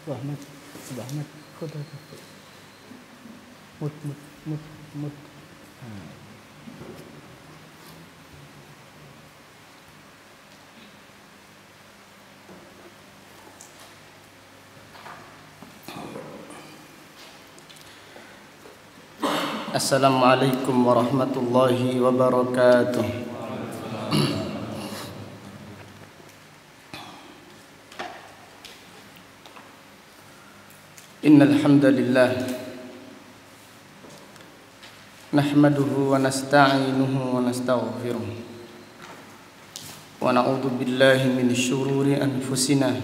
Ahmad, Abah Ahmad, kota mut. Assalamualaikum warahmatullahi wabarakatuh. Innal hamdalillah nahmaduhu wa nasta'inuhu wa nastaghfiruh wa na'udzu billahi min syururi anfusina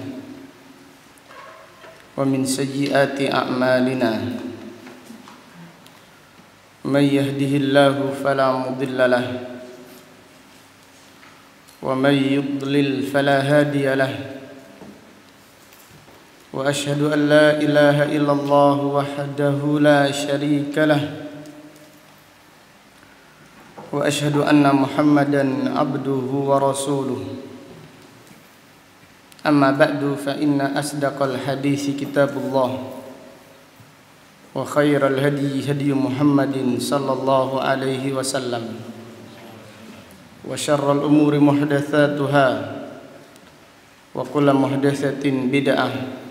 wa min sayyiati a'malina. Man yahdihillahu fala mudilla lahu wa man yudlil fala hadiya lahu. Wa ashhadu an la ilaha illallah wahdahu la syarika lah. Wa ashhadu anna Muhammadan abduhu wa rasuluh. Amma ba'du fa inna asdaqal hadisi kitabullah. Wa khairal hadi hadi Muhammadin sallallahu alaihi wasallam. Wa syarral umuri muhdatsatuha. Wa kullu muhdatsatin bid'ah.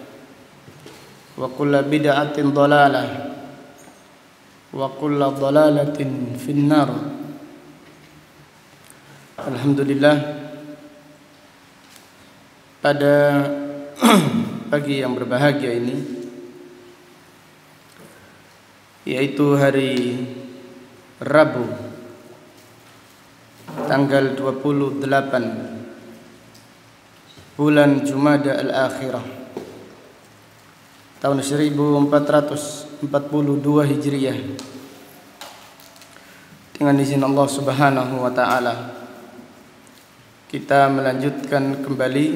Wa kullu bid'atin dhalalah. Wa kullu dhalalatin finnar. Alhamdulillah, pada pagi yang berbahagia ini, yaitu hari Rabu tanggal 28 bulan Jumada al-Akhirah tahun 1442 Hijriah, dengan izin Allah Subhanahu wa taala kita melanjutkan kembali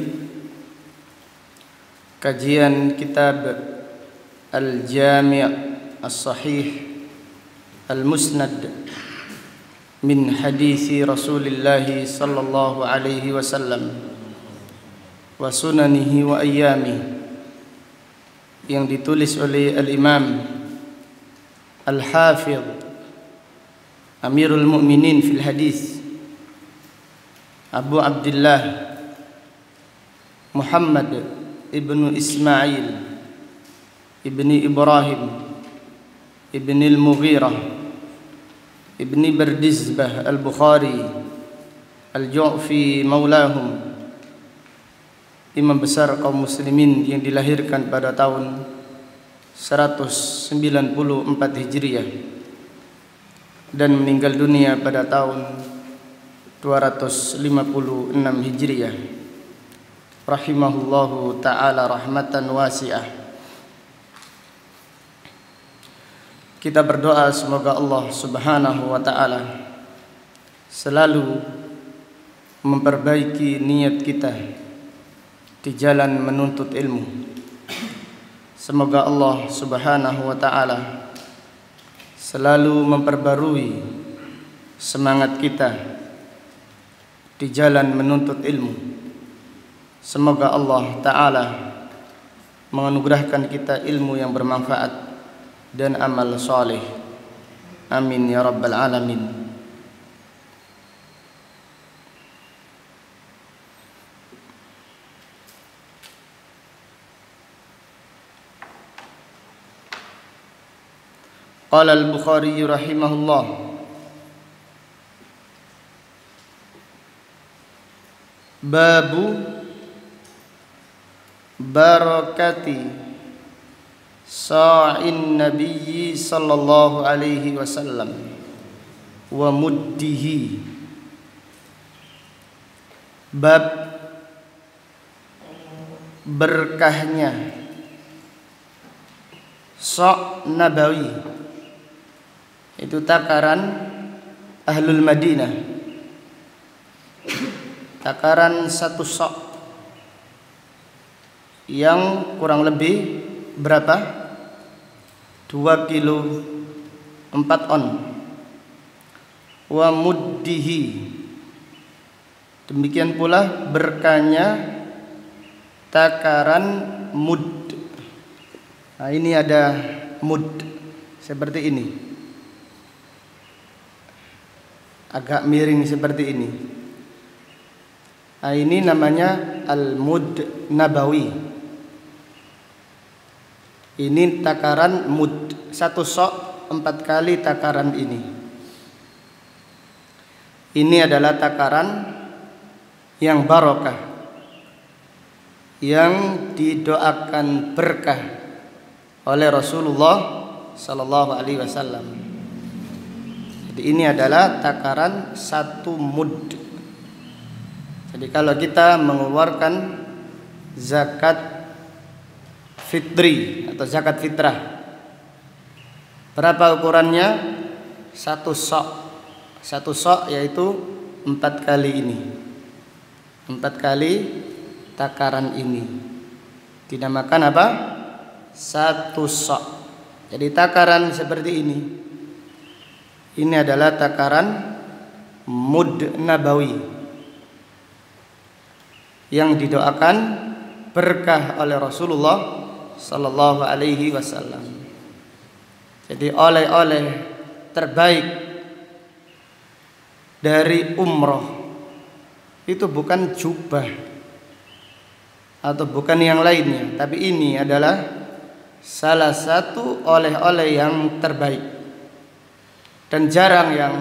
kajian kitab Al-Jami' As-Sahih Al-Musnad min hadisi Rasulillah sallallahu alaihi wasallam wa sunanihi wa ayyamihi, yang ditulis oleh Al-Imam Al-Hafidh Amirul Mu'minin fil Hadis Abu Abdullah Muhammad ibnu Ismail ibni Ibrahim ibni Al-Mughirah ibni Bardizbah Al-Bukhari Al-Ju'fi maulahum, imam besar kaum muslimin yang dilahirkan pada tahun 194 Hijriah dan meninggal dunia pada tahun 256 Hijriah, rahimahullahu ta'ala rahmatan wasi'ah. Kita berdoa semoga Allah Subhanahu wa ta'ala selalu memperbaiki niat kita di jalan menuntut ilmu. Semoga Allah Subhanahu wa ta'ala selalu memperbarui semangat kita di jalan menuntut ilmu. Semoga Allah ta'ala menganugerahkan kita ilmu yang bermanfaat dan amal saleh. Amin ya rabbal alamin. Qala al-Bukhari rahimahullah, babu barakati sa'in nabiyyi sallallahu alaihi wasallam wa muddihi. Bab berkahnya sa' nabawi, itu takaran Ahlul Madinah, takaran satu sok yang kurang lebih berapa? 2 kilo 4 on. Wa muddihi, demikian pula berkahnya takaran mud. Nah, ini ada mud seperti ini, agak miring seperti ini. Nah, ini namanya al-mud nabawi. Ini takaran mud, 1 sok 4 kali takaran ini. Ini adalah takaran yang barokah, yang didoakan berkah oleh Rasulullah sallallahu alaihi wasallam. Jadi ini adalah takaran 1 mud. Jadi kalau kita mengeluarkan zakat fitri atau zakat fitrah, berapa ukurannya? 1 sok. 1 sok yaitu 4 kali ini. 4 kali takaran ini dinamakan apa? 1 sok. Jadi takaran seperti ini. Ini adalah takaran mud nabawi yang didoakan berkah oleh Rasulullah sallallahu alaihi wasallam. Jadi oleh-oleh terbaik dari umroh itu bukan jubah atau bukan yang lainnya, tapi ini adalah salah satu oleh-oleh yang terbaik dan jarang yang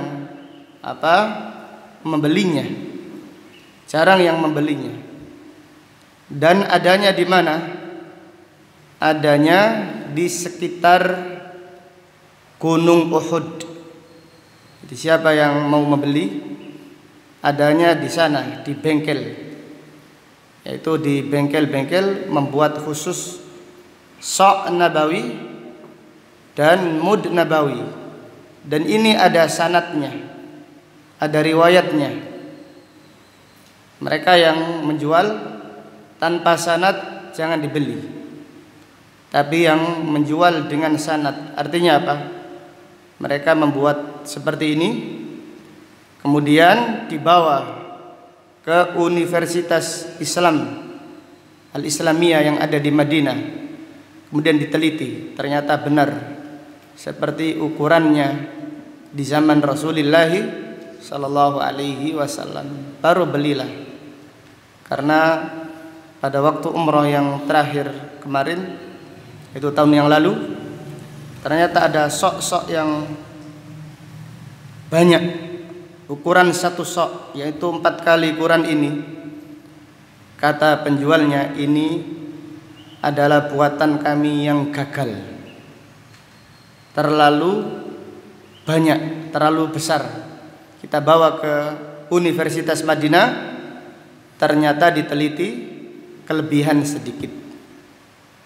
membelinya. Jarang yang membelinya. Dan adanya di mana? Adanya di sekitar Gunung Uhud. Jadi siapa yang mau membeli, adanya di sana, di bengkel, yaitu di bengkel-bengkel membuat khusus sok nabawi dan mud nabawi. Dan ini ada sanadnya, ada riwayatnya. Mereka yang menjual tanpa sanad jangan dibeli, tapi yang menjual dengan sanad. Artinya apa? Mereka membuat seperti ini, kemudian dibawa ke Universitas Islam Al-Islamiyah yang ada di Madinah. Kemudian diteliti, ternyata benar seperti ukurannya di zaman Rasulullah sallallahu alaihi wasallam. Baru belilah. Karena pada waktu umroh yang terakhir kemarin, itu tahun yang lalu, ternyata ada sok-sok yang banyak, ukuran 1 sok, yaitu 4 kali ukuran ini. Kata penjualnya, ini adalah buatan kami yang gagal, terlalu banyak, terlalu besar. Kita bawa ke Universitas Madinah, ternyata diteliti kelebihan sedikit.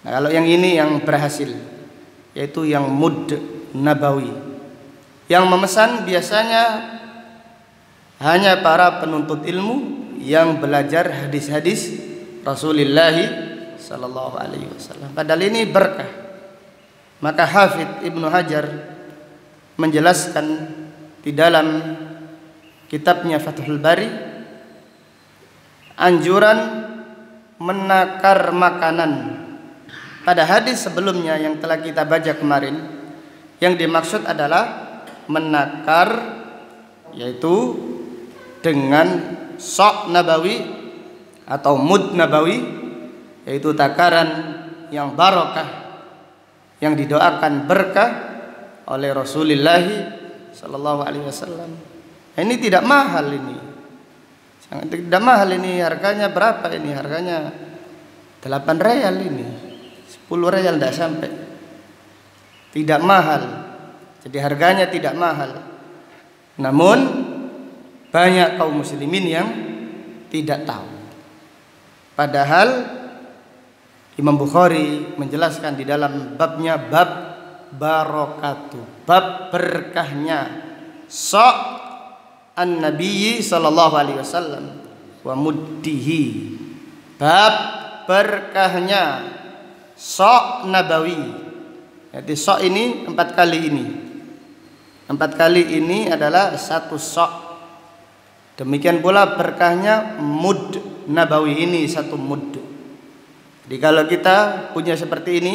Nah, kalau yang ini yang berhasil, yaitu yang mud nabawi. Yang memesan biasanya hanya para penuntut ilmu yang belajar hadis-hadis Rasulullah sallallahu alaihi wasallam. Padahal ini berkah. Maka Hafidz Ibnu Hajar menjelaskan di dalam kitabnya Fathul Bari anjuran menakar makanan. Pada hadis sebelumnya yang telah kita baca kemarin, yang dimaksud adalah menakar, yaitu dengan sok nabawi atau mud nabawi, yaitu takaran yang barokah, yang didoakan berkah oleh Rasulullah sallallahu alaihi wasallam. Ini tidak mahal ini. Tidak mahal ini, harganya berapa ini? Harganya 8 real ini. 10 real tidak sampai. Tidak mahal. Jadi harganya tidak mahal. Namun banyak kaum muslimin yang tidak tahu. Padahal Imam Bukhari menjelaskan di dalam babnya, bab barokatu, bab berkahnya sok an-nabi sallallahu alaihi wasallam wa muddihi, bab berkahnya sok nabawi. Jadi sok ini 4 kali ini. 4 kali ini adalah 1 sok. Demikian pula berkahnya mud nabawi ini 1 mud. Jadi kalau kita punya seperti ini,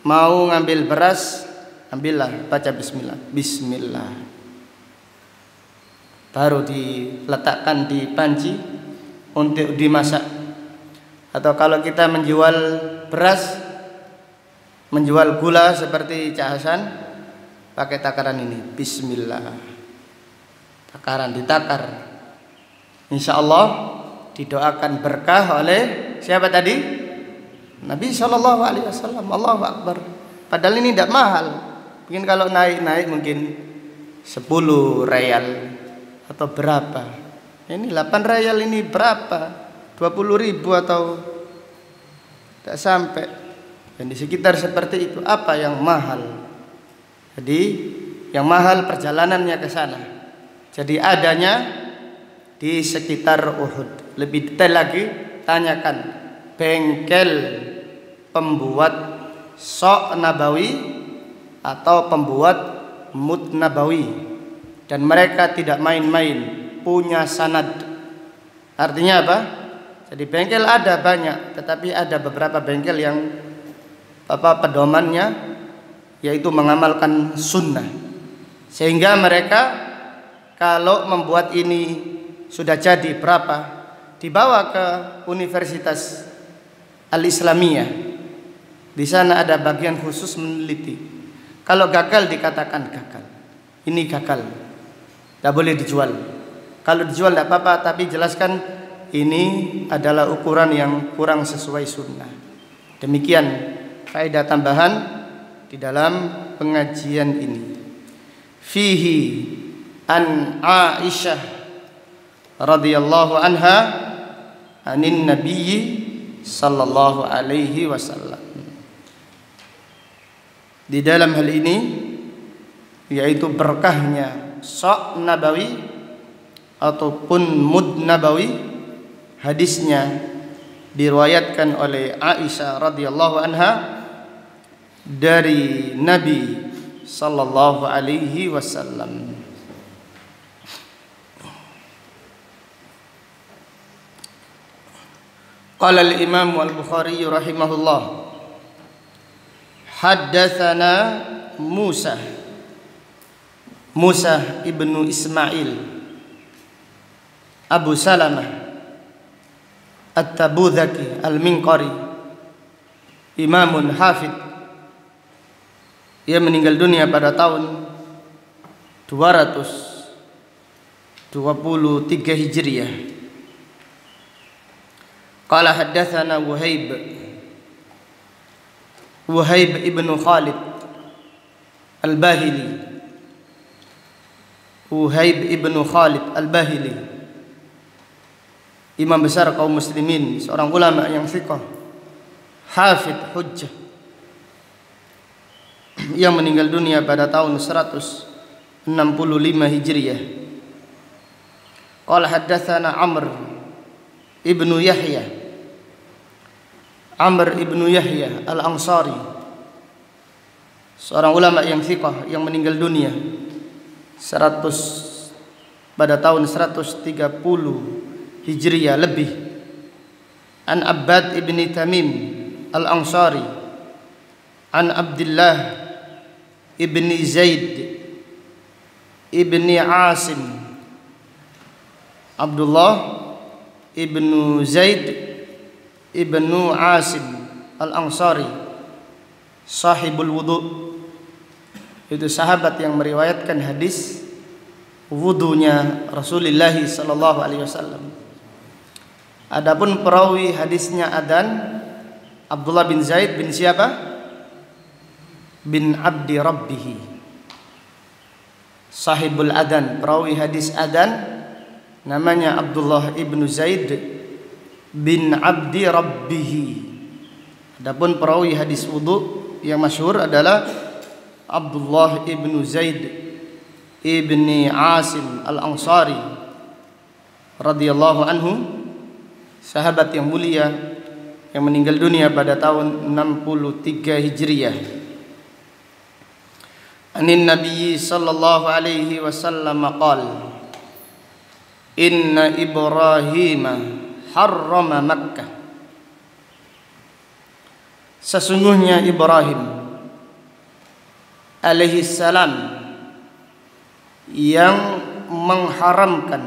mau ngambil beras, ambillah, baca bismillah. Bismillah. Baru diletakkan di panci untuk dimasak. Atau kalau kita menjual beras, menjual gula seperti Cak Hasan, pakai takaran ini, bismillah. Takaran ditakar. Insya Allah didoakan berkah oleh siapa tadi? Nabi Shallallahu Alaihi Wasallam. Allahu Akbar. Padahal ini tidak mahal. Mungkin kalau naik mungkin 10 real atau berapa. Ini 8 real ini berapa? 20.000 atau tidak sampai. Dan di sekitar seperti itu, apa yang mahal? Jadi yang mahal perjalanannya ke sana. Jadi adanya di sekitar Uhud. Lebih detail lagi, tanyakan bengkel pembuat sok nabawi atau pembuat mud nabawi, dan mereka tidak main-main, punya sanad. Artinya apa? Jadi bengkel ada banyak, tetapi ada beberapa bengkel yang pedomannya yaitu mengamalkan sunnah, sehingga mereka kalau membuat ini sudah jadi berapa, dibawa ke Universitas Al-Islamiyah. Di sana ada bagian khusus meneliti. Kalau gagal dikatakan gagal. Ini gagal, tidak boleh dijual. Kalau dijual tidak apa-apa, tapi jelaskan ini adalah ukuran yang kurang sesuai sunnah. Demikian faedah tambahan di dalam pengajian ini. Fihi an Aisyah radhiyallahu anha anin nabiyyi sallallahu alaihi wasallam. Di dalam hal ini yaitu berkahnya sok nabawi ataupun mud nabawi, hadisnya diriwayatkan oleh Aisyah radhiyallahu anha dari Nabi sallallahu alaihi wasallam. Qala al-Imam al-Bukhari rahimahullah, haddatsana Musa ibnu Ismail Abu Salamah At-Tabuzaki Al-Minqari, imamun hafid. Ia meninggal dunia pada tahun 223 Hijriah. Qala haddatsana Wuhaib ibnu Khalid Al-Bahili. Wuhaib ibnu Khalid Al-Bahili, imam besar kaum muslimin, seorang ulama yang thiqah, hafid hujjah, yang meninggal dunia pada tahun 165 Hijriah. Qala haddatsana Amr ibnu Yahya Al-Ansari, seorang ulama yang thiqah yang meninggal dunia pada tahun 130 Hijriah lebih. An Abbad ibni Tamim Al-Ansari an Abdullah ibni Zaid ibni Asim. Abdullah ibnu Zaid ibnu Asim Al-Ansari, sahibul wudu, itu sahabat yang meriwayatkan hadis wudunya Rasulullah sallallahu alaihi wasallam. Adapun perawi hadisnya adan, Abdullah bin Zaid bin siapa? Bin Abdi Rabbih, sahibul adan. Perawi hadis adan namanya Abdullah ibnu Zaid bin Abdi Rabbih. Adapun perawi hadis wudu yang masyhur adalah Abdullah ibnu Zaid ibni Asim Al-Ansari radhiyallahu anhu, sahabat yang mulia yang meninggal dunia pada tahun 63 Hijriah. Anin Nabi sallallahu alaihi wasallam qala, inna Ibrahim harrama Makkah. Sesungguhnya Ibrahim alaihi salam yang mengharamkan,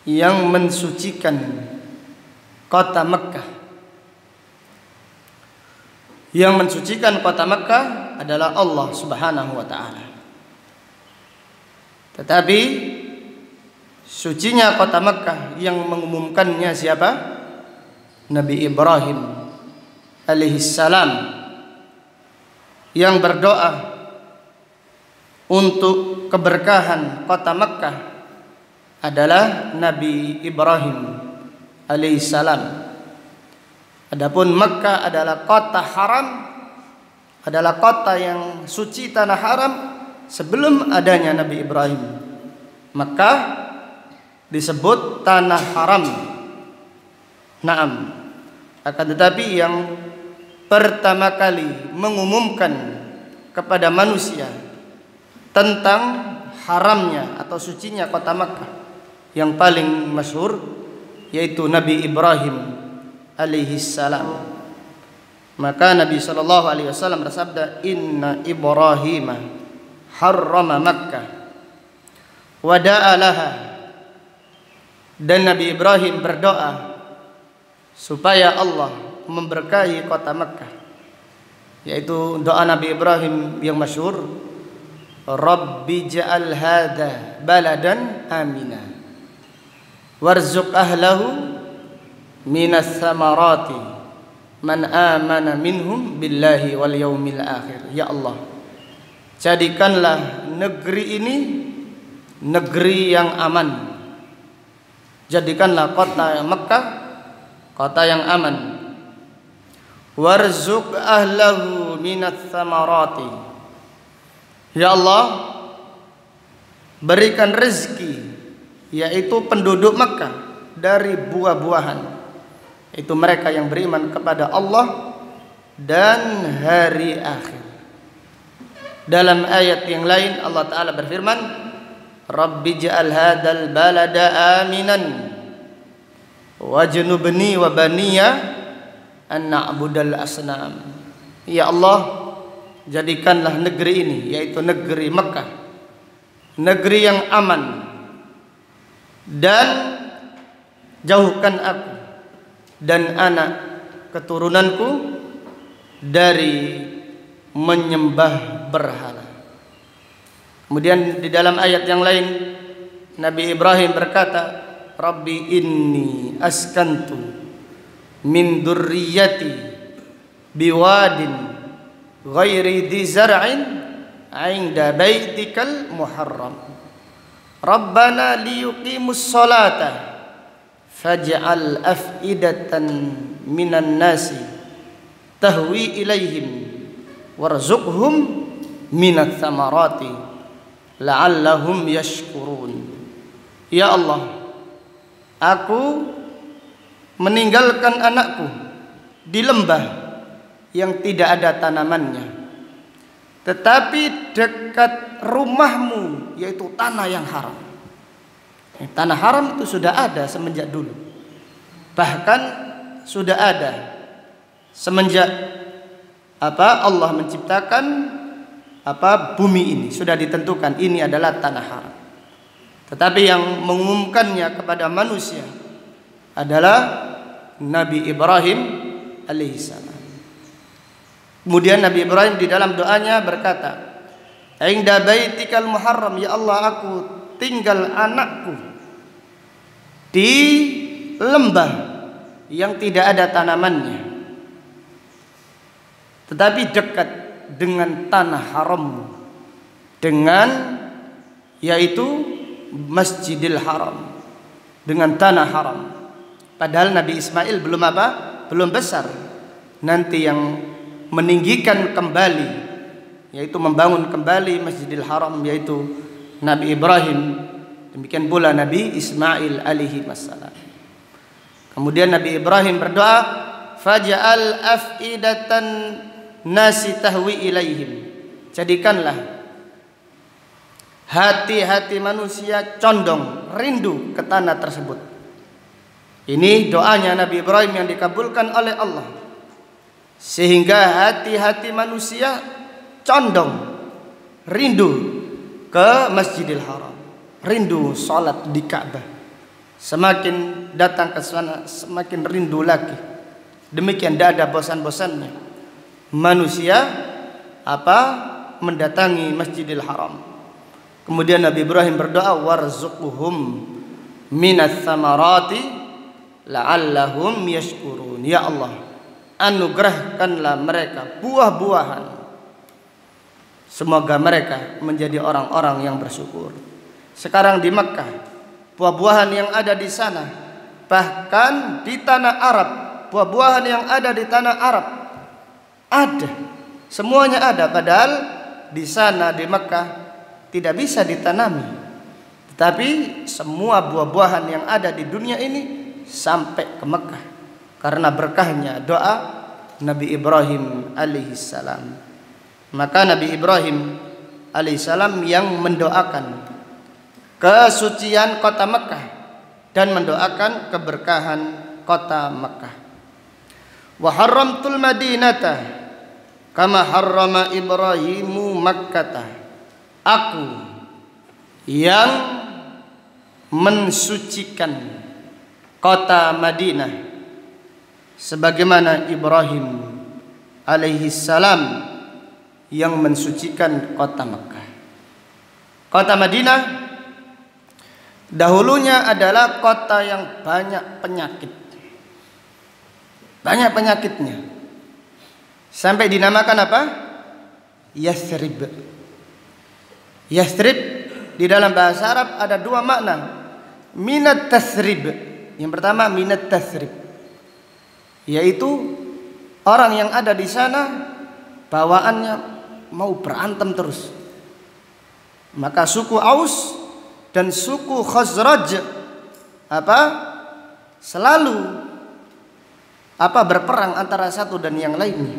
yang mensucikan kota Mekkah. Yang mensucikan kota Mekkah adalah Allah Subhanahu wa taala. Tetapi sucinya kota Mekkah yang mengumumkannya siapa? Nabi Ibrahim alaihi salam, yang berdoa untuk keberkahan kota Mekkah adalah Nabi Ibrahim alaihi salam. Adapun Mekkah adalah kota haram, adalah kota yang suci, tanah haram sebelum adanya Nabi Ibrahim. Mekkah disebut tanah haram. Naam. Akan tetapi yang pertama kali mengumumkan kepada manusia tentang haramnya atau sucinya kota Mekkah yang paling masyhur yaitu Nabi Ibrahim alaihi salam. Maka Nabi sallallahu alaihi wasallam bersabda, "Inna Ibrahim harrama Makkah wa da'a laha." Dan Nabi Ibrahim berdoa supaya Allah memberkahi kota Mekkah, yaitu doa Nabi Ibrahim yang masyhur, "Rabbi ja'al hadha baladan amina warzuq ahlahu minas samarati man amana minhum billahi wal yaumil akhir." Ya Allah, jadikanlah negeri ini negeri yang aman. Jadikanlah kota Mekkah kota yang aman. Warzuq ahlahu minas samarati. Ya Allah, berikan rezeki, yaitu penduduk Mekkah, dari buah-buahan. Itu mereka yang beriman kepada Allah dan hari akhir. Dalam ayat yang lain Allah Ta'ala berfirman, Rabbi ja'al hadal balada aminan wajnubni wa baniya an na'budal asnam. Ya Allah, jadikanlah negeri ini, yaitu negeri Mekkah, negeri yang aman, dan jauhkan aku dan anak keturunanku dari menyembah berhala. Kemudian di dalam ayat yang lain Nabi Ibrahim berkata, Rabbi inni askantu min dzurriyyati biwadin ghairi dzi zar'in 'inda baitikal muharram. Rabbana liyuqimus sholata faj'al af'idatan minan nasi tahwi ilaihim warzuqhum minats samarati la'allahum yashkurun. Ya Allah, aku meninggalkan anakku di lembah yang tidak ada tanamannya, tetapi dekat rumahmu, yaitu tanah yang haram. Tanah haram itu sudah ada semenjak dulu, bahkan sudah ada semenjak Allah menciptakan bumi ini, sudah ditentukan ini adalah tanah haram. Tetapi yang mengumumkannya kepada manusia adalah Nabi Ibrahim alaihissalam. Kemudian Nabi Ibrahim di dalam doanya berkata, "Inda baitikal muharram, ya Allah, aku tinggal anakku di lembah yang tidak ada tanamannya, tetapi dekat dengan tanah harammu, dengan yaitu Masjidil Haram, dengan tanah haram." Padahal Nabi Ismail belum belum besar. Nanti yang meninggikan kembali, yaitu membangun kembali Masjidil Haram, yaitu Nabi Ibrahim. Demikian pula Nabi Ismail alaihi wassalam. Kemudian Nabi Ibrahim berdoa, faj'al af'idatan nasi tahwi ilaihim. Jadikanlah hati-hati manusia condong, rindu ke tanah tersebut. Ini doanya Nabi Ibrahim yang dikabulkan oleh Allah, sehingga hati-hati manusia condong rindu ke Masjidil Haram, rindu sholat di Ka'bah. Semakin datang ke sana semakin rindu lagi. Demikian tidak ada bosan-bosannya manusia mendatangi Masjidil Haram. Kemudian Nabi Ibrahim berdoa, warzuqhum minas samarati la'allahum yashkurun. Ya Allah, anugerahkanlah mereka buah-buahan, semoga mereka menjadi orang-orang yang bersyukur. Sekarang di Mekah, buah-buahan yang ada di sana, bahkan di tanah Arab, buah-buahan yang ada di tanah Arab ada, semuanya ada. Padahal di sana di Mekah tidak bisa ditanami, tetapi semua buah-buahan yang ada di dunia ini sampai ke Mekah karena berkahnya doa Nabi Ibrahim alaihissalam. Maka Nabi Ibrahim alaihissalam yang mendoakan kesucian kota Mekah dan mendoakan keberkahan kota Mekah. Wa harramtul madinata kama harrama Ibrahimu Makkata. Aku yang mensucikan kota Madinah sebagaimana Ibrahim alaihissalam yang mensucikan kota Mekah. Kota Madinah dahulunya adalah kota yang banyak penyakit, banyak penyakitnya, sampai dinamakan apa? Yathrib. Yathrib di dalam bahasa Arab ada dua makna. Minat tasrib. Yang pertama minat tasrib, yaitu orang yang ada di sana bawaannya mau berantem terus. Maka suku Aus dan suku Khazraj selalu berperang antara satu dan yang lainnya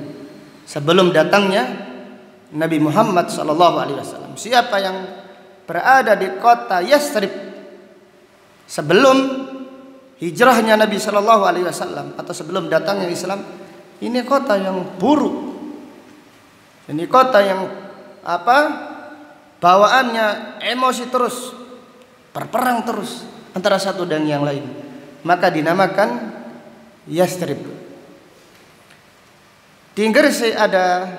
sebelum datangnya Nabi Muhammad SAW. Siapa yang berada di kota Yathrib sebelum hijrahnya Nabi SAW atau sebelum datangnya Islam, ini kota yang buruk. Ini kota yang bawaannya emosi terus, berperang terus antara satu dan yang lain. Maka dinamakan Yathrib. Di Gresik ada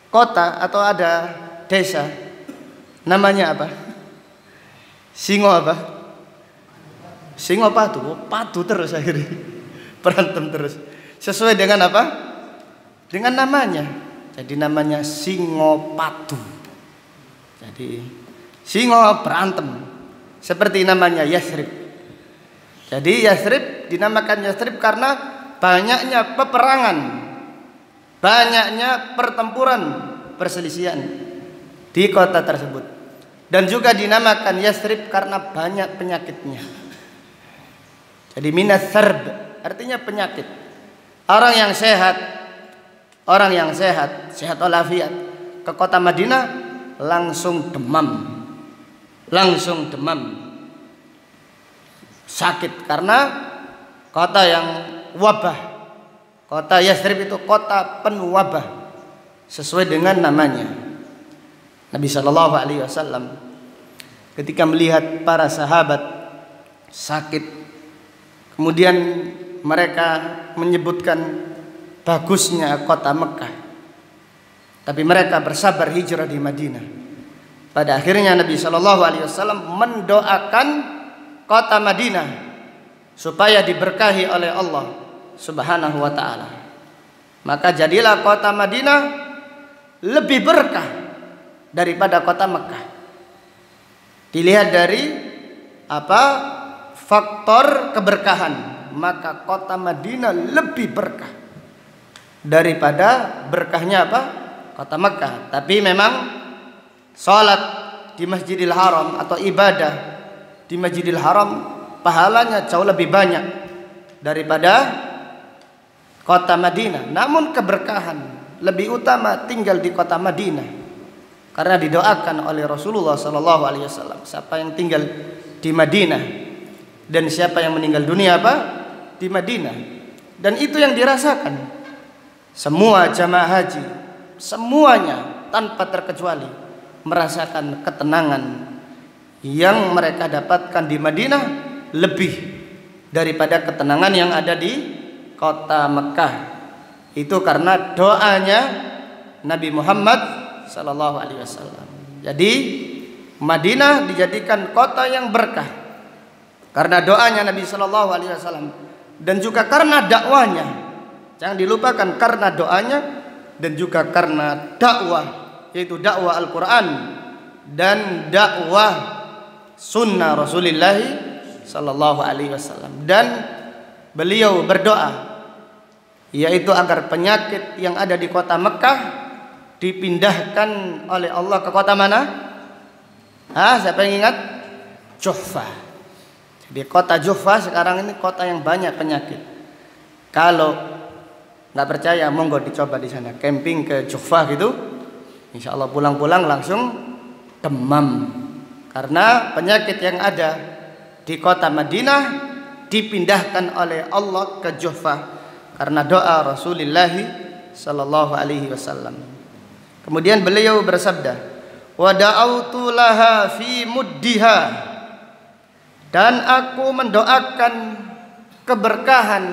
kota atau ada desa namanya apa? Patu terus akhirnya berantem terus. Sesuai dengan apa? Dengan namanya. Jadi namanya Singopadu. Jadi Singo berantem seperti namanya Yathrib. Jadi Yathrib dinamakan Yathrib karena banyaknya peperangan, banyaknya pertempuran, perselisihan di kota tersebut. Dan juga dinamakan Yathrib karena banyak penyakitnya. Jadi minas sarb artinya penyakit. Orang yang sehat walafiat ke kota Madinah langsung demam, sakit karena kota yang wabah. Kota Yathrib itu kota penuh wabah sesuai dengan namanya. Nabi SAW ketika melihat para sahabat sakit, kemudian mereka menyebutkan bagusnya kota Mekah, tapi mereka bersabar hijrah di Madinah. Pada akhirnya Nabi SAW mendoakan kota Madinah supaya diberkahi oleh Allah Subhanahu wa ta'ala. Maka jadilah kota Madinah lebih berkah daripada kota Mekah. Dilihat dari faktor keberkahan, maka kota Madinah lebih berkah daripada berkahnya kota Mekah. Tapi memang salat di Masjidil Haram atau ibadah di Masjidil Haram pahalanya jauh lebih banyak daripada kota Madinah. Namun keberkahan lebih utama tinggal di kota Madinah karena didoakan oleh Rasulullah SAW, siapa yang tinggal di Madinah dan siapa yang meninggal dunia di Madinah. Dan itu yang dirasakan semua jamaah haji, semuanya tanpa terkecuali merasakan ketenangan yang mereka dapatkan di Madinah lebih daripada ketenangan yang ada di kota Mekah. Itu karena doanya Nabi Muhammad sallallahu alaihi wasallam. Jadi Madinah dijadikan kota yang berkah karena doanya Nabi sallallahu alaihi wasallam dan juga karena dakwanya. Jangan dilupakan, karena doanya dan juga karena dakwah, yaitu dakwah Al-Quran dan dakwah sunnah Rasulullah sallallahu alaihi wasallam. Dan beliau berdoa, yaitu agar penyakit yang ada di kota Mekah dipindahkan oleh Allah ke kota mana? Siapa yang ingat? Juhfah. Jadi kota Juhfah sekarang ini kota yang banyak penyakit. Kalau nggak percaya, monggo dicoba di sana, camping ke Juhfah gitu. Insya Allah pulang-pulang langsung demam. Karena penyakit yang ada di kota Madinah dipindahkan oleh Allah ke Juhfah karena doa Rasulullah sallallahu alaihi wasallam. Kemudian beliau bersabda, wa da'autu laha fi muddiha, dan aku mendoakan keberkahan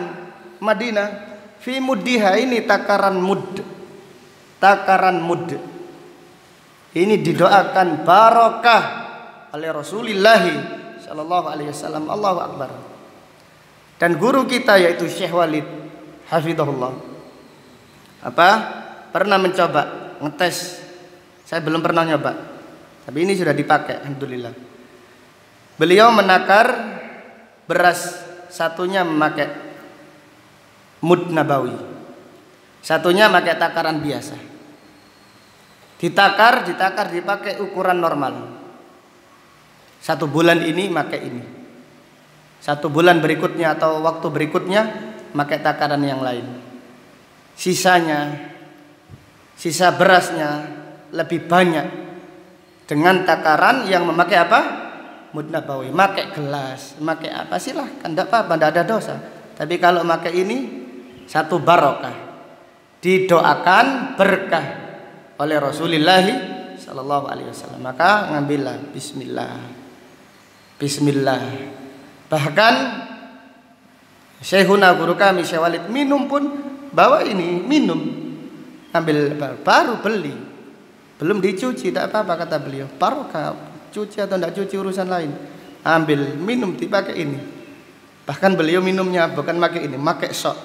Madinah. Fi muddiha, ini takaran mud. Takaran mud. Ini didoakan barokah oleh Rasulullah sallallahu alaihi wasallam. Allahu akbar. Dan guru kita yaitu Syekh Walid hafizahullah pernah mencoba ngetes. Saya belum pernah nyoba, tapi ini sudah dipakai alhamdulillah. Beliau menakar beras, satunya memakai mud nabawi, satunya pakai takaran biasa. Ditakar dipakai ukuran normal. 1 bulan ini pakai ini, 1 bulan berikutnya atau waktu berikutnya pakai takaran yang lain. Sisa berasnya lebih banyak dengan takaran yang memakai apa? Mud nabawi. Pakai gelas, pakai apa, silahkan, tidak apa-apa, tidak ada dosa. Tapi kalau pakai ini, satu barokah, didoakan berkah oleh Rasulullah sallallahu alaihi wasallam. Maka ngambillah bismillah, bismillah. Bahkan Syekhuna guru kami Syekh Walid minum pun bawa ini, minum, ambil baru beli, belum dicuci, tidak apa-apa kata beliau, barokah. Cuci atau tidak cuci urusan lain, ambil minum dipakai ini. Bahkan beliau minumnya bukan pakai ini, pakai sok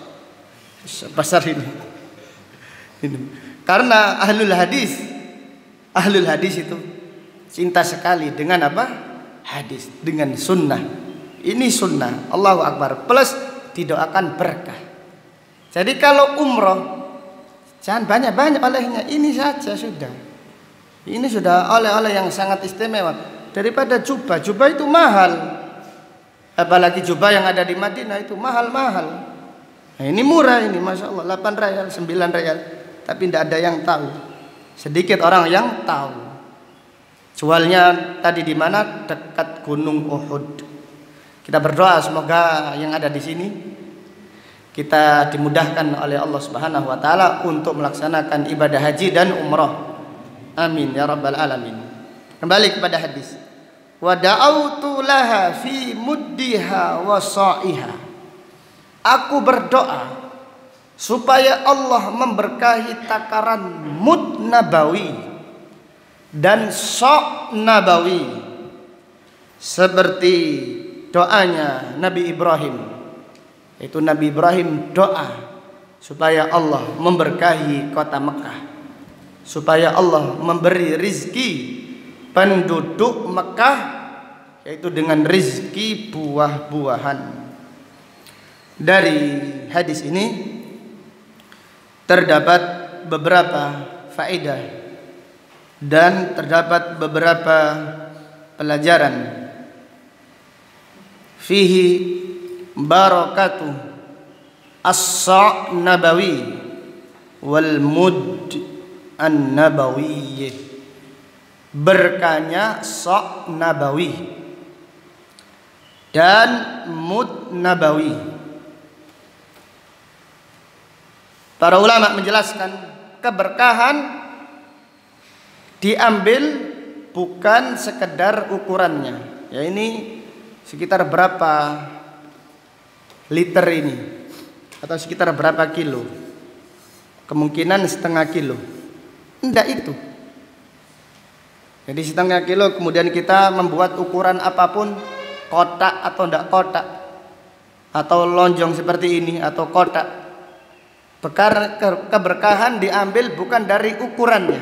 besar ini. Karena ahlul hadis itu cinta sekali dengan apa? Hadis, dengan sunnah. Ini sunnah, Allahu akbar. Plus didoakan berkah. Jadi kalau umroh jangan banyak-banyak olehnya, ini saja sudah. Ini sudah oleh-oleh yang sangat istimewa. Daripada jubah itu mahal. Apalagi jubah yang ada di Madinah itu mahal-mahal. Nah, ini murah ini, Masya Allah, 8 riyal, 9 riyal. Tapi tidak ada yang tahu. Sedikit orang yang tahu. Jualnya tadi di mana? Dekat Gunung Uhud. Kita berdoa semoga yang ada di sini kita dimudahkan oleh Allah Subhanahu wa taala untuk melaksanakan ibadah haji dan umrah. Amin ya rabbal alamin. Kembali kepada hadis. Wa da'autu laha fi muddiha wa sa'iha. Aku berdoa supaya Allah memberkahi takaran mud nabawi dan sa' nabawi seperti doanya Nabi Ibrahim. Itu Nabi Ibrahim doa supaya Allah memberkahi kota Mekah, supaya Allah memberi rizki penduduk Mekah, yaitu dengan rizki buah-buahan. Dari hadis ini terdapat beberapa faedah dan terdapat beberapa pelajaran. Fihi barakatuh as-sa' nabawi wal mud an-nabawiyyah. Berkahnya sa' nabawi dan mud nabawi. Para ulama menjelaskan keberkahan diambil bukan sekedar ukurannya. Ya ini sekitar berapa liter ini, atau sekitar berapa kilo. Kemungkinan setengah kilo. Enggak itu. Jadi setengah kilo kemudian kita membuat ukuran apapun, kotak atau enggak kotak, atau lonjong seperti ini atau kotak. Keberkahan diambil bukan dari ukurannya,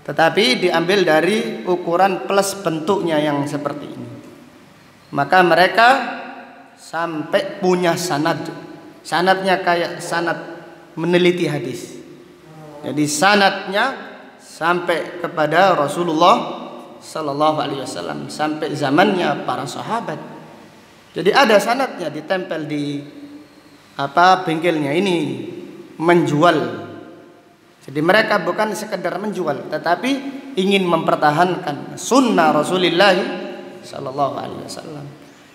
tetapi diambil dari ukuran plus bentuknya yang seperti ini. Maka mereka sampai punya sanad. Sanadnya kayak sanad meneliti hadis. Jadi sanadnya sampai kepada Rasulullah sallallahu alaihi wasallam, sampai zamannya para sahabat. Jadi ada sanadnya ditempel di bengkelnya ini, menjual. Jadi mereka bukan sekedar menjual, tetapi ingin mempertahankan sunnah Rasulullah sallallahu alaihi wasallam.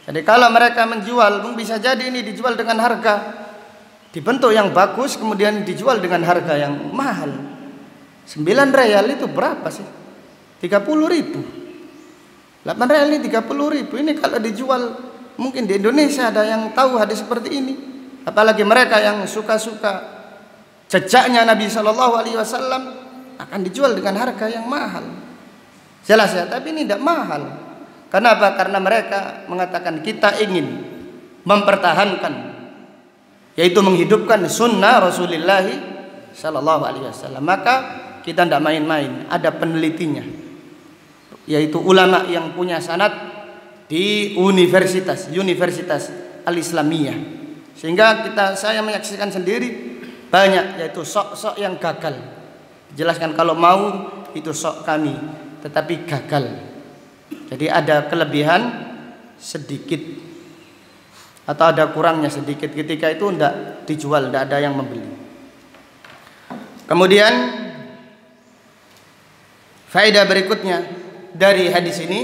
Jadi kalau mereka menjual, bisa jadi ini dijual dengan harga dibentuk yang bagus, kemudian dijual dengan harga yang mahal. 9 real itu berapa sih? 30.000. 8 real ini 30.000. Ini kalau dijual, mungkin di Indonesia ada yang tahu hadis seperti ini. Apalagi mereka yang suka-suka jejaknya Nabi Shallallahu Alaihi Wasallam, akan dijual dengan harga yang mahal. Jelas ya, tapi ini tidak mahal. Kenapa? Karena mereka mengatakan kita ingin mempertahankan, yaitu menghidupkan sunnah Rasulullah Shallallahu Alaihi Wasallam. Maka kita tidak main-main, ada penelitinya, yaitu ulama yang punya sanad di universitas Al-Islamiyah. Sehingga saya menyaksikan sendiri banyak, yaitu sok-sok yang gagal. Jelaskan kalau mau itu sok kami, tetapi gagal. Jadi ada kelebihan sedikit atau ada kurangnya sedikit, ketika itu tidak dijual, tidak ada yang membeli. Kemudian faedah berikutnya dari hadis ini,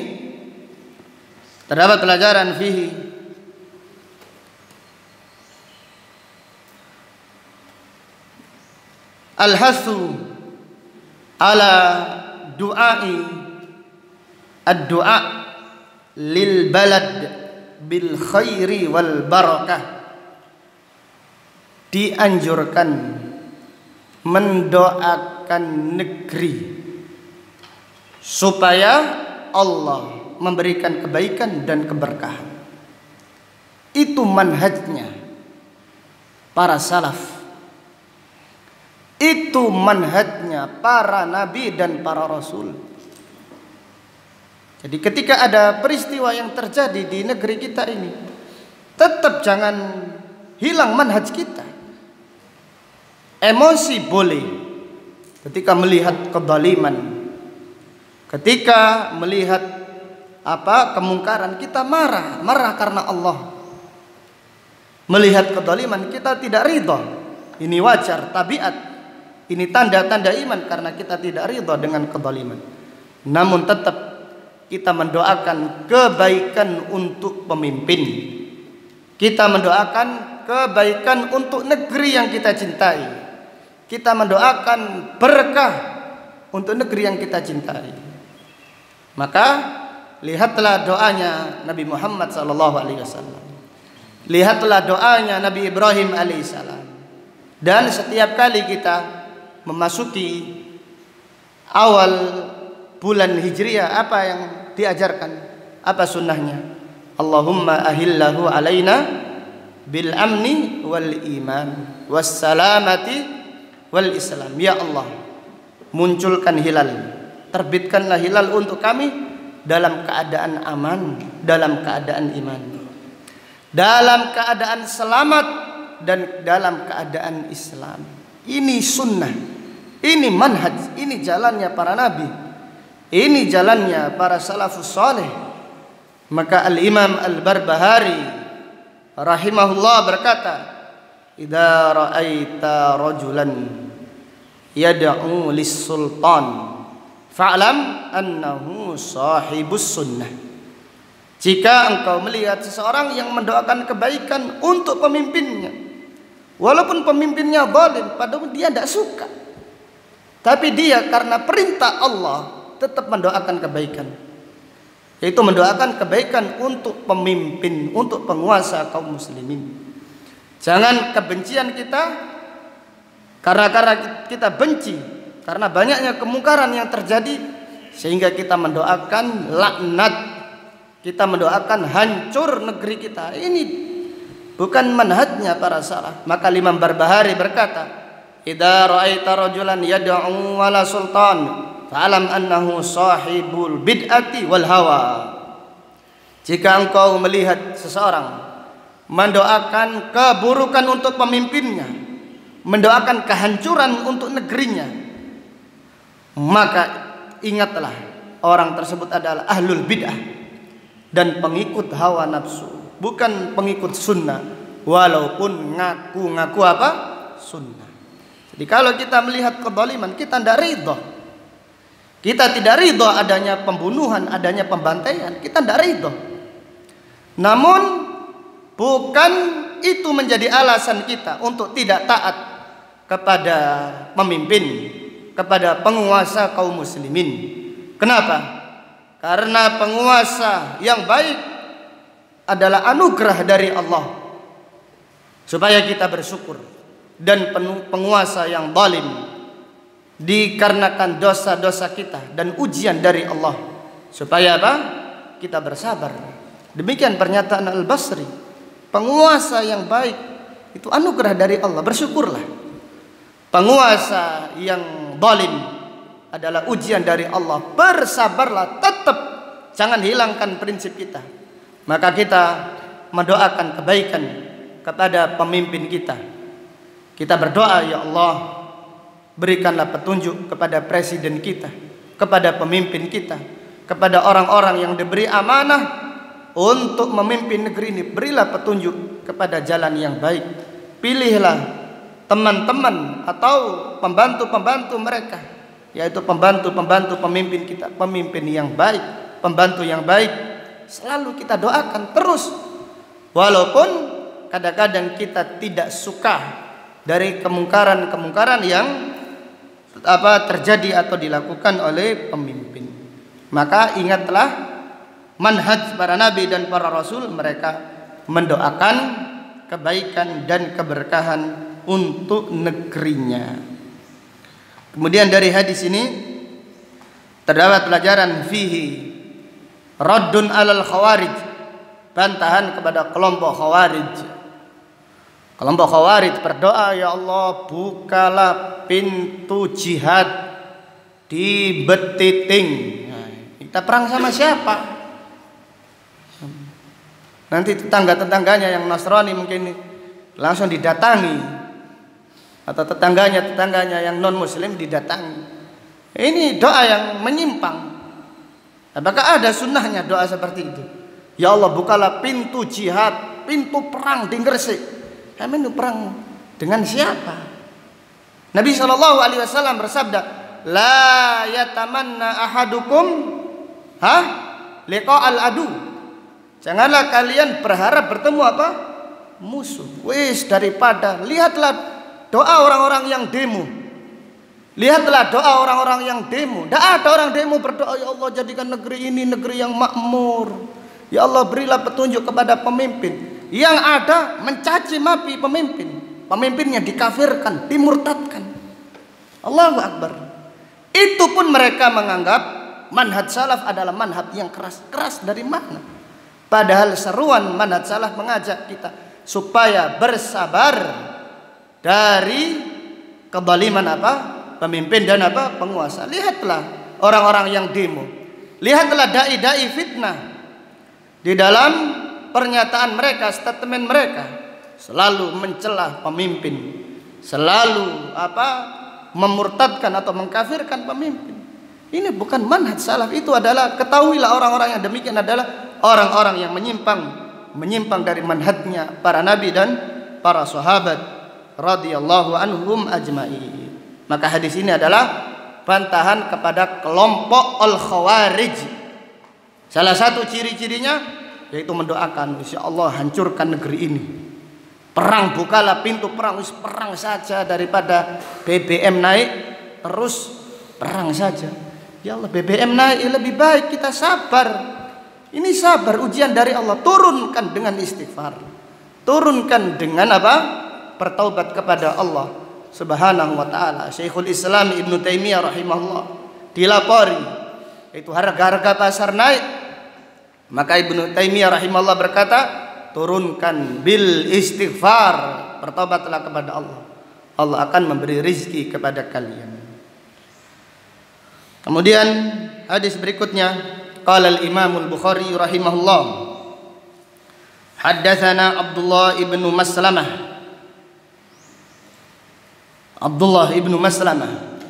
terdapat pelajaran fihi al-hasu ala du'ai ad-du'a lil balad bil khairi wal barakah. Dianjurkan mendoakan negeri supaya Allah memberikan kebaikan dan keberkahan. Itu manhajnya para salaf. Itu manhajnya para nabi dan para rasul. Jadi ketika ada peristiwa yang terjadi di negeri kita ini, tetap jangan hilang manhaj kita. Emosi boleh ketika melihat kezaliman, ketika melihat kemungkaran, kita marah karena Allah. Melihat kezaliman kita tidak ridha, ini wajar, tabiat. Ini tanda-tanda iman karena kita tidak ridha dengan kezaliman. Namun tetap kita mendoakan kebaikan untuk pemimpin. Kita mendoakan kebaikan untuk negeri yang kita cintai. Kita mendoakan berkah untuk negeri yang kita cintai. Maka lihatlah doanya Nabi Muhammad SAW. Lihatlah doanya Nabi Ibrahim alaihissalam. Dan setiap kali kita memasuki awal bulan Hijriah, apa yang diajarkan? Apa sunnahnya? Allahumma ahillahu alaina bil amni wal iman was salamati wal islam. Ya Allah, munculkan hilal, terbitkanlah hilal untuk kami dalam keadaan aman, dalam keadaan iman, dalam keadaan selamat, dan dalam keadaan Islam. Ini sunnah, ini manhaj, ini jalannya para nabi, ini jalannya para salafus saleh. Maka Al-Imam Al-Barbahari rahimahullah berkata, idza ra'aita rajulan yad'u lis-sultan fa'lam annahu sahibus sunnah. Jika engkau melihat seseorang yang mendoakan kebaikan untuk pemimpinnya, walaupun pemimpinnya zalim, padahal dia tidak suka, tapi dia karena perintah Allah tetap mendoakan kebaikan. Yaitu mendoakan kebaikan untuk pemimpin, untuk penguasa kaum muslimin. Jangan kebencian kita karena kita benci karena banyaknya kemungkaran yang terjadi sehingga kita mendoakan laknat, kita mendoakan hancur negeri kita. Ini bukan manhajnya para salaf. Maka Imam Barbahari berkata, "Idza ra'aita rajulan yad'u wala sultan, fa'lam annahu sahibul bid'ati wal hawa." Jika engkau melihat seseorang mendoakan keburukan untuk pemimpinnya, mendoakan kehancuran untuk negerinya, maka ingatlah orang tersebut adalah ahlul bid'ah dan pengikut hawa nafsu, bukan pengikut sunnah, walaupun ngaku-ngaku apa? Sunnah. Jadi kalau kita melihat kezaliman, kita tidak ridho. Kita tidak ridho adanya pembunuhan, adanya pembantaian, kita tidak ridho. Namun bukan itu menjadi alasan kita untuk tidak taat kepada pemimpin, kepada penguasa kaum muslimin. Kenapa? Karena penguasa yang baik adalah anugerah dari Allah supaya kita bersyukur, dan penguasa yang zalim dikarenakan dosa-dosa kita dan ujian dari Allah supaya apa? Kita bersabar. Demikian pernyataan Al-Basri. Penguasa yang baik itu anugerah dari Allah, bersyukurlah. Penguasa yang zalim adalah ujian dari Allah, bersabarlah, tetap jangan hilangkan prinsip kita. Maka kita mendoakan kebaikan kepada pemimpin kita. Kita berdoa, ya Allah, berikanlah petunjuk kepada presiden kita, kepada pemimpin kita, kepada orang-orang yang diberi amanah untuk memimpin negeri ini. Berilah petunjuk kepada jalan yang baik. Pilihlah teman-teman atau pembantu-pembantu mereka, yaitu pembantu-pembantu pemimpin kita, pemimpin yang baik, pembantu yang baik. Selalu kita doakan terus, walaupun kadang-kadang kita tidak suka dari kemungkaran-kemungkaran yang terjadi atau dilakukan oleh pemimpin. Maka ingatlah manhaj para nabi dan para rasul, mereka mendoakan kebaikan dan keberkahan untuk negerinya. Kemudian dari hadis ini terdapat pelajaran fihi raddun alal khawarij, bantahan kepada kelompok khawarij. Kelompok khawarij berdoa, ya Allah, bukalah pintu jihad di Betiting. Nah, kita perang sama siapa? Nanti tetangga-tetangganya yang Nasrani mungkin langsung didatangi, atau tetangganya yang non muslim didatangi. Ini doa yang menyimpang. Apakah ada sunnahnya doa seperti itu? Ya Allah, bukalah pintu jihad, pintu perang di Gresik. Kami itu perang dengan siapa? Nabi SAW bersabda, la yatamanna ahadukum liqa'al adu. Janganlah kalian berharap bertemu apa? Musuh. Wis, daripada lihatlah doa orang-orang yang demo. Lihatlah doa orang-orang yang demo. Tidak ada orang demo berdoa, ya Allah, jadikan negeri ini negeri yang makmur. Ya Allah, berilah petunjuk kepada pemimpin. Yang ada mencaci maki pemimpin. Pemimpinnya dikafirkan, dimurtadkan. Allahu Akbar. Itu pun mereka menganggap manhaj salaf adalah manhaj yang keras. Keras dari mana? Padahal seruan manhaj salaf mengajak kita supaya bersabar dari kezaliman apa? Pemimpin dan apa? Penguasa. Lihatlah orang-orang yang demo. Lihatlah dai-dai fitnah. Di dalam pernyataan mereka, statement mereka selalu mencela pemimpin, selalu memurtadkan atau mengkafirkan pemimpin. Ini bukan manhaj salaf. Itu adalah, ketahuilah orang-orang yang demikian adalah orang-orang yang menyimpang dari manhajnya para nabi dan para sahabat radhiyallahu anhum ajma'in. Maka hadis ini adalah bantahan kepada kelompok al-khawarij. Salah satu ciri-cirinya yaitu mendoakan, insya Allah hancurkan negeri ini. Perang, bukalah pintu perang, perang saja, daripada BBM naik terus perang saja. Ya Allah, BBM naik, lebih baik kita sabar. Ini sabar, ujian dari Allah. Turunkan dengan istighfar. Turunkan dengan apa? Bertaubat kepada Allah Subhanahu wa ta'ala. Syekhul Islam Ibnu Taimiyah rahimahullah dilapori itu harga-harga pasar naik. Maka Ibnu Taimiyah rahimahullah berkata, turunkan bil istighfar, bertobatlah kepada Allah. Allah akan memberi rizki kepada kalian. Kemudian hadis berikutnya, qala al-Imam al-Bukhari rahimahullah, haddatsana Abdullah ibnu Maslamah. Abdullah ibnu Maslamah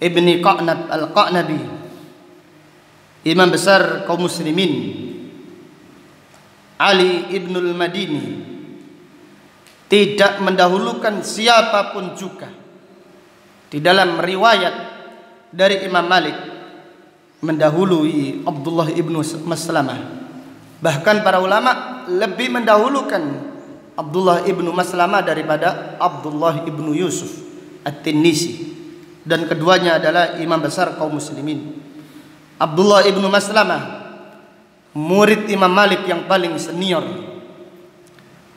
ibni Qa'nab al-Qa'nabi, imam besar kaum muslimin. Ali ibnul Madini tidak mendahulukan siapapun juga di dalam riwayat dari Imam Malik mendahului Abdullah ibnu Maslamah. Bahkan para ulama lebih mendahulukan Abdullah ibnu Maslamah daripada Abdullah ibnu Yusuf At-Tinnisi, dan keduanya adalah imam besar kaum muslimin. Abdullah ibnu Maslamah murid Imam Malik yang paling senior.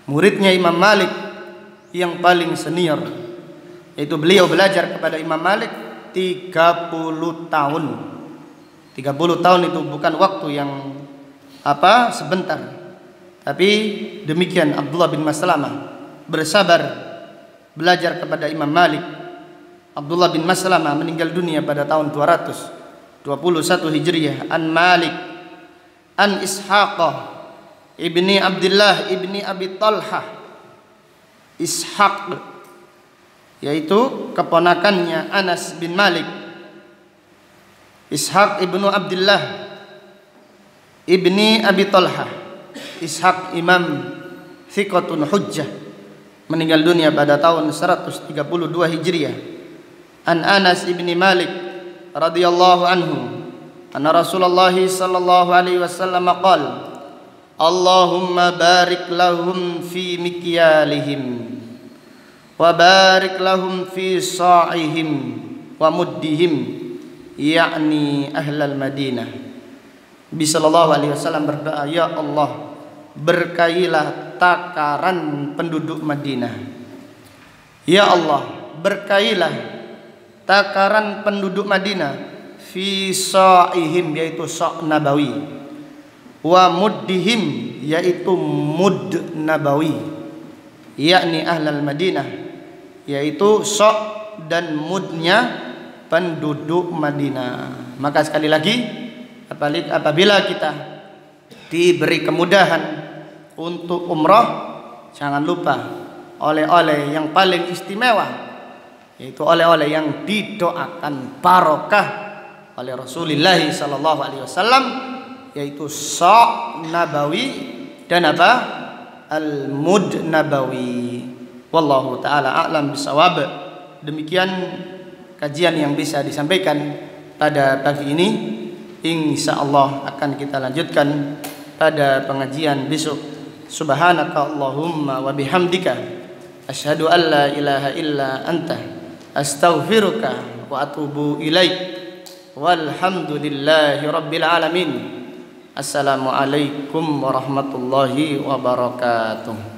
Muridnya Imam Malik yang paling senior, yaitu beliau belajar kepada Imam Malik 30 tahun. 30 tahun itu bukan waktu yang sebentar. Tapi demikian Abdullah bin Maslamah bersabar belajar kepada Imam Malik. Abdullah bin Maslamah meninggal dunia pada tahun 221 Hijriah. An Malik an Ishaqah ibni Abdullah ibni Abi Talhah. Ishaq yaitu keponakannya Anas bin Malik. Ishaq ibnu Abdullah ibni Abi Talhah. Ishaq imam thiqatun hujjah, meninggal dunia pada tahun 132 Hijriah. An Anas ibni Malik radhiyallahu anhu anna Rasulullah sallallahu alaihi wasallam qala, Allahumma barik lahum fi mikyalihim wa barik lahum fi sa'ihim wa muddihim, yakni ahlal Madinah. Nabi sallallahu alaihi wasallam berdoa, ya Allah, berkailah takaran penduduk Madinah. Ya Allah, berkailah takaran penduduk Madinah fi sa'ihim, yaitu sa' nabawi, wa muddihim, yaitu mud nabawi, yakni ahlal Madinah, yaitu sa' dan mudnya penduduk Madinah. Maka sekali lagi, apabila kita diberi kemudahan untuk umrah, jangan lupa oleh-oleh yang paling istimewa, yaitu oleh-oleh yang didoakan barokah oleh Rasulullah sallallahu alaihi wasallam, yaitu sa' nabawi dan al-mud nabawi. Wallahu taala a'lam bisawab. Demikian kajian yang bisa disampaikan pada pagi ini. Insyaallah akan kita lanjutkan pada pengajian besok. Subhanaka Allahumma wa bihamdika asyhadu an la ilaha illa anta astaghfiruka wa atubu ilaik. Walhamdulillahi rabbil alamin. Assalamualaikum warahmatullahi wabarakatuh.